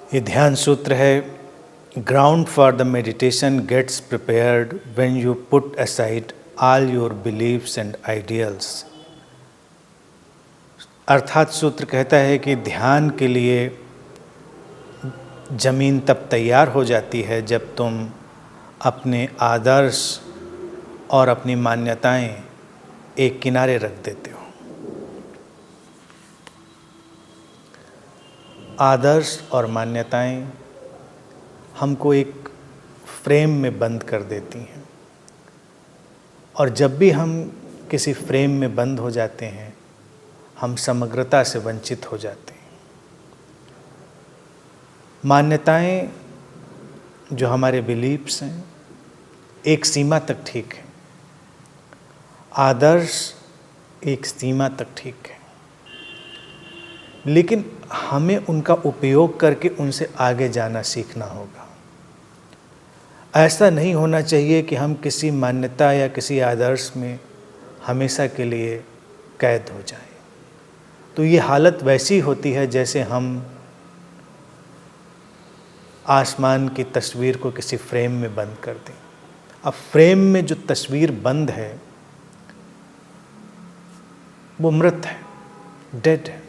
ये ध्यान सूत्र है, ground for the meditation gets prepared when you put aside all your beliefs and ideals. अर्थात सूत्र कहता है कि ध्यान के लिए जमीन तब तैयार हो जाती है जब तुम अपने आदर्श और अपनी मान्यताएं एक किनारे रख देते हो। आदर्श और मान्यताएं हमको एक फ्रेम में बंद कर देती हैं, और जब भी हम किसी फ्रेम में बंद हो जाते हैं हम समग्रता से वंचित हो जाते हैं। मान्यताएं जो हमारे बिलीव्स हैं एक सीमा तक ठीक है, आदर्श एक सीमा तक ठीक है, लेकिन हमें उनका उपयोग करके उनसे आगे जाना सीखना होगा। ऐसा नहीं होना चाहिए कि हम किसी मान्यता या किसी आदर्श में हमेशा के लिए कैद हो जाएं। तो ये हालत वैसी होती है जैसे हम आसमान की तस्वीर को किसी फ्रेम में बंद कर दें। अब फ्रेम में जो तस्वीर बंद है वो मृत है, डेड है,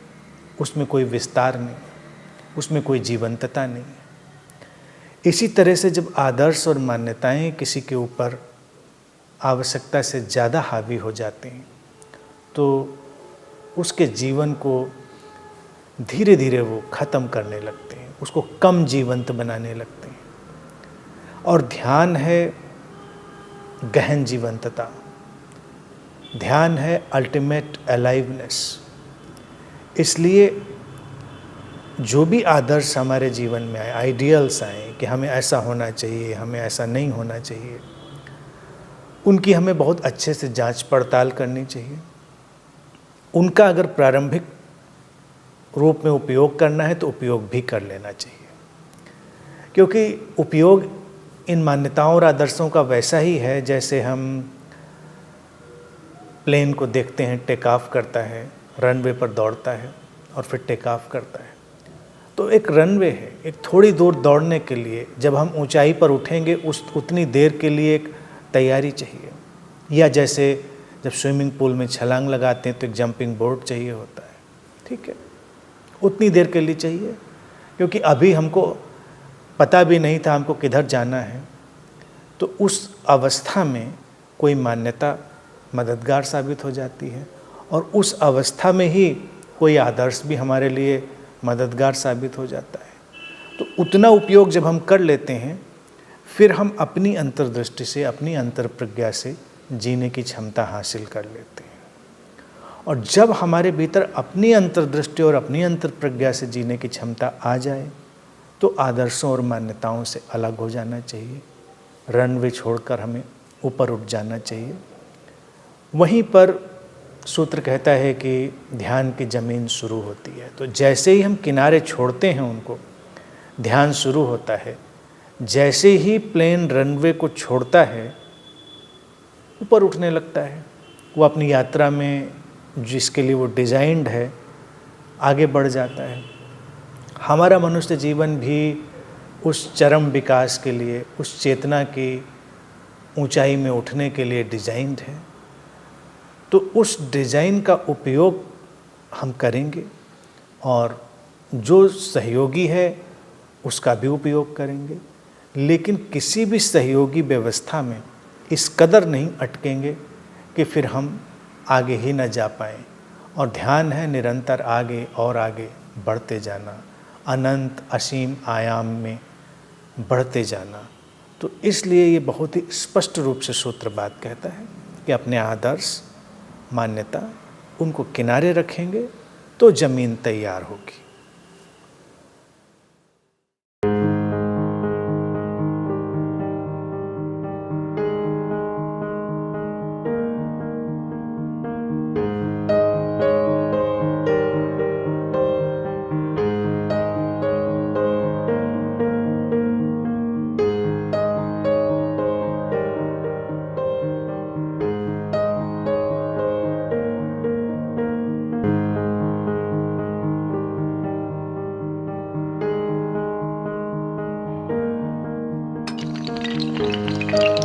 उसमें कोई विस्तार नहीं, उसमें कोई जीवंतता नहीं है। इसी तरह से जब आदर्श और मान्यताएं किसी के ऊपर आवश्यकता से ज़्यादा हावी हो जाते हैं तो उसके जीवन को धीरे धीरे वो ख़त्म करने लगते हैं, उसको कम जीवंत बनाने लगते हैं। और ध्यान है गहन जीवंतता, ध्यान है अल्टीमेट अलाइवनेस। इसलिए जो भी आदर्श हमारे जीवन में आए, आइडियल्स आए कि हमें ऐसा होना चाहिए, हमें ऐसा नहीं होना चाहिए, उनकी हमें बहुत अच्छे से जांच पड़ताल करनी चाहिए। उनका अगर प्रारंभिक रूप में उपयोग करना है तो उपयोग भी कर लेना चाहिए, क्योंकि उपयोग इन मान्यताओं और आदर्शों का वैसा ही है जैसे हम प्लेन को देखते हैं, टेक ऑफ करता है, रनवे पर दौड़ता है और फिर टेक ऑफ करता है। तो एक रनवे है, एक थोड़ी दूर दौड़ने के लिए जब हम ऊंचाई पर उठेंगे उतनी देर के लिए एक तैयारी चाहिए। या जैसे जब स्विमिंग पूल में छलांग लगाते हैं तो एक जंपिंग बोर्ड चाहिए होता है, ठीक है, उतनी देर के लिए चाहिए, क्योंकि अभी हमको पता भी नहीं था हमको किधर जाना है। तो उस अवस्था में कोई मान्यता मददगार साबित हो जाती है, और उस अवस्था में ही कोई आदर्श भी हमारे लिए मददगार साबित हो जाता है। तो उतना उपयोग जब हम कर लेते हैं फिर हम अपनी अंतर्दृष्टि से, अपनी अंतर्प्रज्ञा से जीने की क्षमता हासिल कर लेते हैं। और जब हमारे भीतर अपनी अंतर्दृष्टि और अपनी अंतर्प्रज्ञा से जीने की क्षमता आ जाए तो आदर्शों और मान्यताओं से अलग हो जाना चाहिए, रनवे छोड़कर हमें ऊपर उठ जाना चाहिए। वहीं पर सूत्र कहता है कि ध्यान की ज़मीन शुरू होती है। तो जैसे ही हम किनारे छोड़ते हैं उनको, ध्यान शुरू होता है। जैसे ही प्लेन रनवे को छोड़ता है ऊपर उठने लगता है। वो अपनी यात्रा में जिसके लिए वो डिज़ाइंड है आगे बढ़ जाता है। हमारा मनुष्य जीवन भी उस चरम विकास के लिए, उस चेतना की ऊंचाई में उठने के लिए डिज़ाइंड है। तो उस डिज़ाइन का उपयोग हम करेंगे और जो सहयोगी है उसका भी उपयोग करेंगे, लेकिन किसी भी सहयोगी व्यवस्था में इस कदर नहीं अटकेंगे कि फिर हम आगे ही न जा पाएँ। और ध्यान है निरंतर आगे और आगे बढ़ते जाना, अनंत असीम आयाम में बढ़ते जाना। तो इसलिए ये बहुत ही स्पष्ट रूप से सूत्र बात कहता है कि अपने आदर्श, मान्यता, उनको किनारे रखेंगे तो ज़मीन तैयार होगी। धन्यवाद।